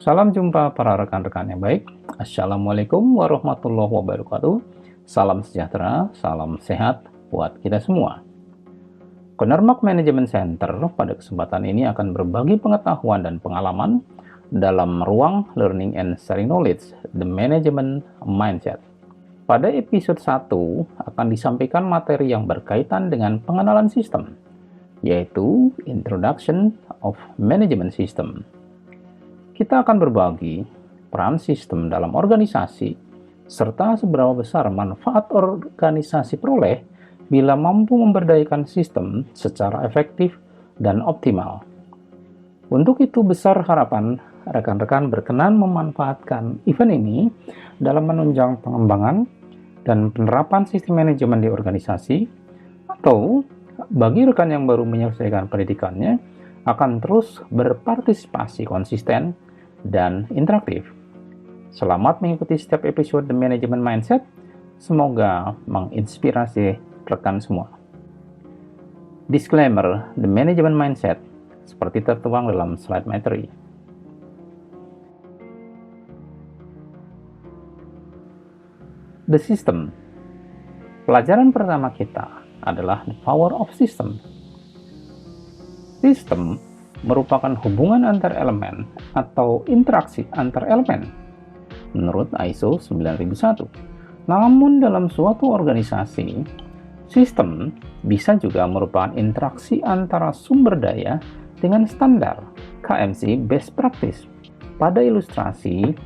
Salam jumpa para rekan-rekan yang baik. Assalamualaikum warahmatullahi wabarakatuh. Salam sejahtera, salam sehat buat kita semua. Konermak Management Center pada kesempatan ini akan berbagi pengetahuan dan pengalaman dalam ruang Learning and Sharing Knowledge, The Management Mindset. Pada episode 1 akan disampaikan materi yang berkaitan dengan pengenalan sistem, yaitu Introduction of Management System. Kita akan berbagi peran sistem dalam organisasi, serta seberapa besar manfaat organisasi peroleh bila mampu memberdayakan sistem secara efektif dan optimal. Untuk itu besar harapan rekan-rekan berkenan memanfaatkan event ini dalam menunjang pengembangan dan penerapan sistem manajemen di organisasi, atau bagi rekan yang baru menyelesaikan pendidikannya akan terus berpartisipasi konsisten dan interaktif. Selamat mengikuti setiap episode The Management Mindset. Semoga menginspirasi rekan semua. Disclaimer, The Management Mindset seperti tertuang dalam slide materi. The System. Pelajaran pertama kita adalah The Power of System. Sistem merupakan hubungan antar elemen atau interaksi antar elemen menurut ISO 9001. Namun dalam suatu organisasi, sistem bisa juga merupakan interaksi antara sumber daya dengan standar KMC Best Practice. Pada ilustrasi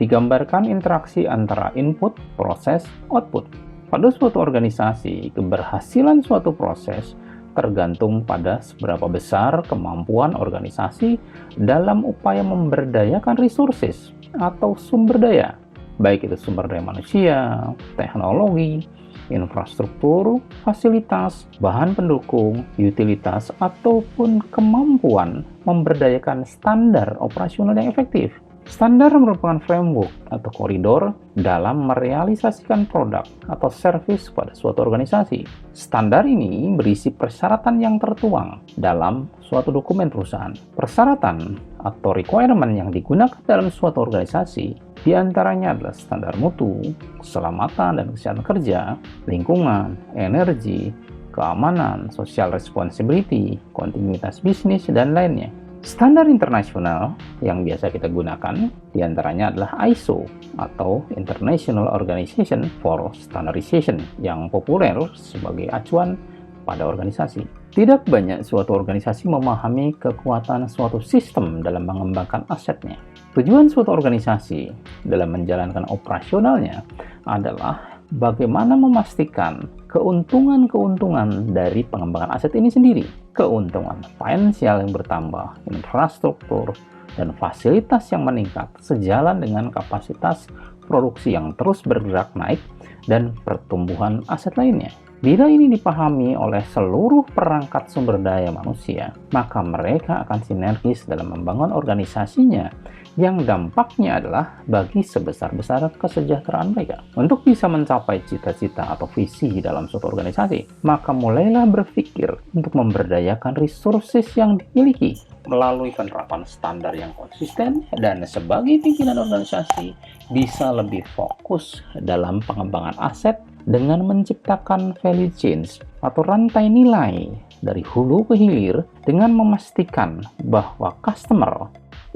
digambarkan interaksi antara input, proses, output. Pada suatu organisasi, keberhasilan suatu proses tergantung pada seberapa besar kemampuan organisasi dalam upaya memberdayakan resources atau sumber daya, baik itu sumber daya manusia, teknologi, infrastruktur, fasilitas, bahan pendukung, utilitas, ataupun kemampuan memberdayakan standar operasional yang efektif. Standar merupakan framework atau koridor dalam merealisasikan produk atau service pada suatu organisasi. Standar ini berisi persyaratan yang tertuang dalam suatu dokumen perusahaan. Persyaratan atau requirement yang digunakan dalam suatu organisasi diantaranya adalah standar mutu, keselamatan dan kesehatan kerja, lingkungan, energi, keamanan, social responsibility, kontinuitas bisnis, dan lainnya. Standar internasional yang biasa kita gunakan diantaranya adalah ISO atau International Organization for Standardization yang populer sebagai acuan pada organisasi. Tidak banyak suatu organisasi memahami kekuatan suatu sistem dalam mengembangkan asetnya. Tujuan suatu organisasi dalam menjalankan operasionalnya adalah bagaimana memastikan keuntungan-keuntungan dari pengembangan aset ini sendiri. Keuntungan finansial yang bertambah, infrastruktur, dan fasilitas yang meningkat sejalan dengan kapasitas produksi yang terus bergerak naik dan pertumbuhan aset lainnya. Bila ini dipahami oleh seluruh perangkat sumber daya manusia, maka mereka akan sinergis dalam membangun organisasinya yang dampaknya adalah bagi sebesar-besar kesejahteraan mereka. Untuk bisa mencapai cita-cita atau visi dalam suatu organisasi, maka mulailah berpikir untuk memberdayakan resources yang dimiliki melalui penerapan standar yang konsisten, dan sebagai pimpinan organisasi bisa lebih fokus dalam pengembangan aset dengan menciptakan value chain atau rantai nilai dari hulu ke hilir dengan memastikan bahwa customer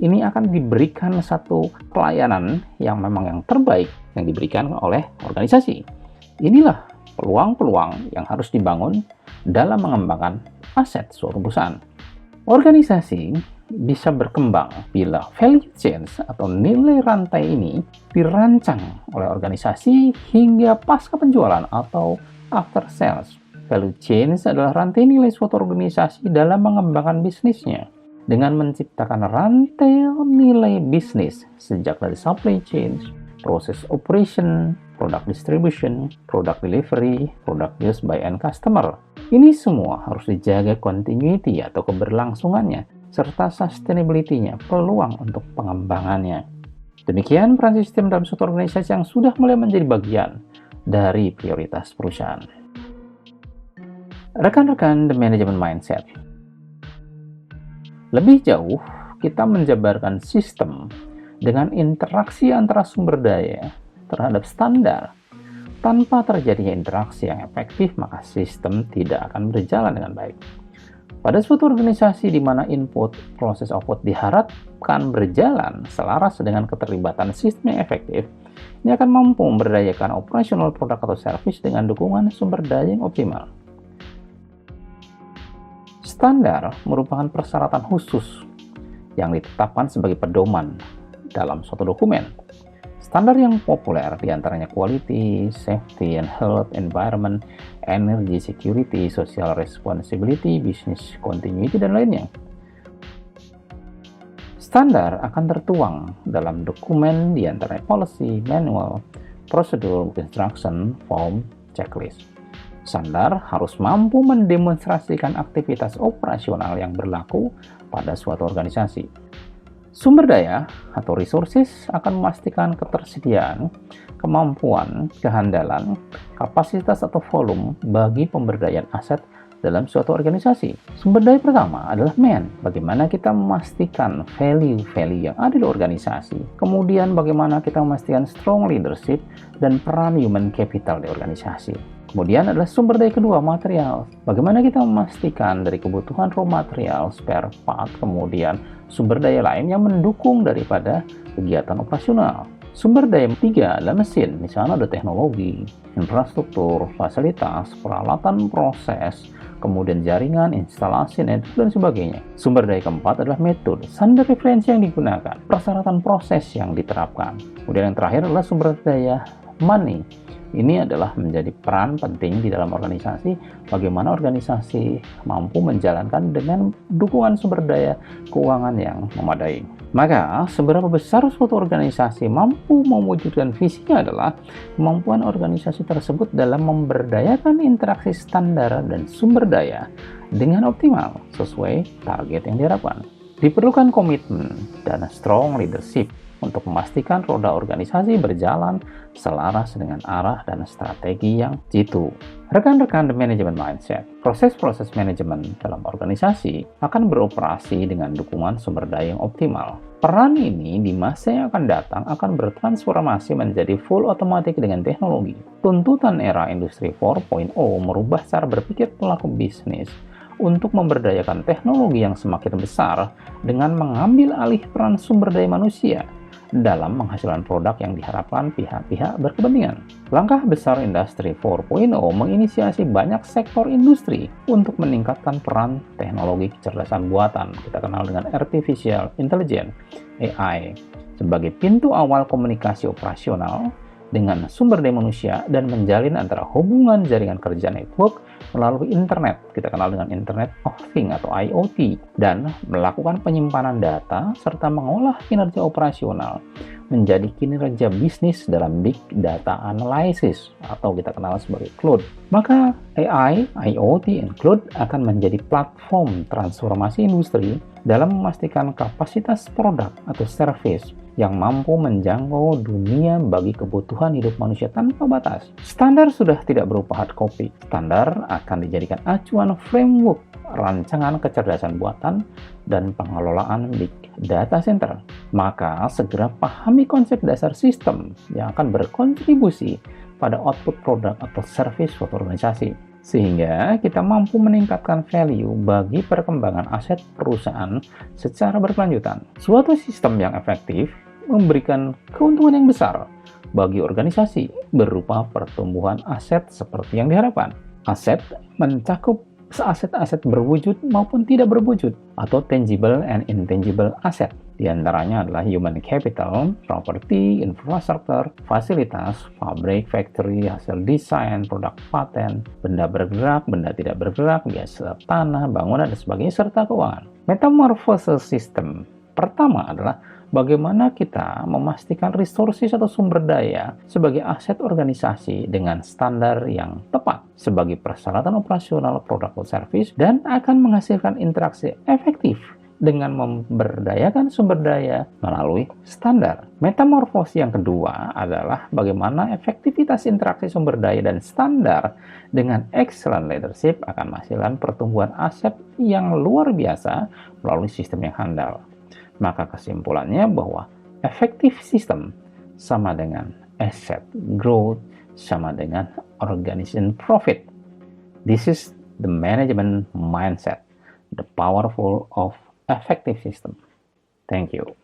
ini akan diberikan satu pelayanan yang memang yang terbaik yang diberikan oleh organisasi. Inilah peluang-peluang yang harus dibangun dalam mengembangkan aset suatu perusahaan. Organisasi bisa berkembang bila value chain atau nilai rantai ini dirancang oleh organisasi hingga pasca penjualan atau after sales. Value chain adalah rantai nilai suatu organisasi dalam mengembangkan bisnisnya dengan menciptakan rantai nilai bisnis sejak dari supply chain, proses operation, product distribution, product delivery, product used by end customer. Ini semua harus dijaga continuity atau keberlangsungannya serta sustainability-nya, peluang untuk pengembangannya. Demikian peran sistem dalam suatu organisasi yang sudah mulai menjadi bagian dari prioritas perusahaan. Rekan-rekan The Management Mindset. Lebih jauh, kita menjabarkan sistem dengan interaksi antara sumber daya terhadap standar. Tanpa terjadinya interaksi yang efektif, maka sistem tidak akan berjalan dengan baik. Pada suatu organisasi di mana input, proses output diharapkan berjalan selaras dengan keterlibatan sistem yang efektif, ini akan mampu memberdayakan operasional produk atau service dengan dukungan sumber daya yang optimal. Standar merupakan persyaratan khusus yang ditetapkan sebagai pedoman dalam suatu dokumen. Standar yang populer diantaranya quality, safety and health, environment, energy security, social responsibility, business continuity, dan lainnya. Standar akan tertuang dalam dokumen diantaranya policy, manual, prosedur, instruction, form, checklist. Standar harus mampu mendemonstrasikan aktivitas operasional yang berlaku pada suatu organisasi. Sumber daya atau resources akan memastikan ketersediaan, kemampuan, kehandalan, kapasitas atau volume bagi pemberdayaan aset dalam suatu organisasi. Sumber daya pertama adalah man. Bagaimana kita memastikan value-value yang ada di organisasi. Kemudian bagaimana kita memastikan strong leadership dan peran human capital di organisasi. Kemudian adalah sumber daya kedua, material. Bagaimana kita memastikan dari kebutuhan raw material, spare part, kemudian sumber daya lain yang mendukung daripada kegiatan operasional. Sumber daya ketiga adalah mesin. Misalnya ada teknologi, infrastruktur, fasilitas, peralatan proses, kemudian jaringan, instalasi, network, dan sebagainya. Sumber daya keempat adalah metode, standar referensi yang digunakan, persyaratan proses yang diterapkan. Kemudian yang terakhir adalah sumber daya money. Ini adalah menjadi peran penting di dalam organisasi, bagaimana organisasi mampu menjalankan dengan dukungan sumber daya keuangan yang memadai. Maka, seberapa besar suatu organisasi mampu mewujudkan visinya adalah kemampuan organisasi tersebut dalam memberdayakan interaksi standar dan sumber daya dengan optimal sesuai target yang diharapkan. Diperlukan komitmen dan strong leadership untuk memastikan roda organisasi berjalan selaras dengan arah dan strategi yang jitu. Rekan-rekan The Management Mindset, proses-proses manajemen dalam organisasi akan beroperasi dengan dukungan sumber daya yang optimal. Peran ini di masa yang akan datang akan bertransformasi menjadi full automatic dengan teknologi. Tuntutan era Industri 4.0 merubah cara berpikir pelaku bisnis untuk memberdayakan teknologi yang semakin besar dengan mengambil alih peran sumber daya manusia dalam menghasilkan produk yang diharapkan pihak-pihak berkepentingan. Langkah besar Industri 4.0 menginisiasi banyak sektor industri untuk meningkatkan peran teknologi kecerdasan buatan, kita kenal dengan Artificial Intelligence, AI, sebagai pintu awal komunikasi operasional dengan sumber daya manusia dan menjalin antara hubungan jaringan kerja network melalui internet, kita kenal dengan Internet of Things atau IoT, dan melakukan penyimpanan data serta mengolah kinerja operasional menjadi kinerja bisnis dalam Big Data Analysis atau kita kenal sebagai cloud. Maka AI, IoT, and cloud akan menjadi platform transformasi industri dalam memastikan kapasitas produk atau service yang mampu menjangkau dunia bagi kebutuhan hidup manusia tanpa batas. Standar sudah tidak berupa hard copy. Standar akan dijadikan acuan framework rancangan kecerdasan buatan dan pengelolaan big data center. Maka segera pahami konsep dasar sistem yang akan berkontribusi pada output produk atau service suatu organisasi, sehingga kita mampu meningkatkan value bagi perkembangan aset perusahaan secara berkelanjutan. Suatu sistem yang efektif memberikan keuntungan yang besar bagi organisasi berupa pertumbuhan aset seperti yang diharapkan. Aset mencakup aset-aset berwujud maupun tidak berwujud atau tangible and intangible asset. Di antaranya adalah human capital, property, infrastruktur, fasilitas, pabrik, factory, hasil desain, produk paten, benda bergerak, benda tidak bergerak, biasa tanah, bangunan, dan sebagainya, serta keuangan. Metamorphosis system pertama adalah bagaimana kita memastikan resources atau sumber daya sebagai aset organisasi dengan standar yang tepat sebagai persyaratan operasional produk atau service dan akan menghasilkan interaksi efektif dengan memberdayakan sumber daya melalui standar. Metamorfosis yang kedua adalah bagaimana efektivitas interaksi sumber daya dan standar dengan excellent leadership akan menghasilkan pertumbuhan aset yang luar biasa melalui sistem yang handal. Maka kesimpulannya bahwa Effective system sama dengan asset growth sama dengan organization profit. This is the management mindset, the powerful of effective system. Thank you.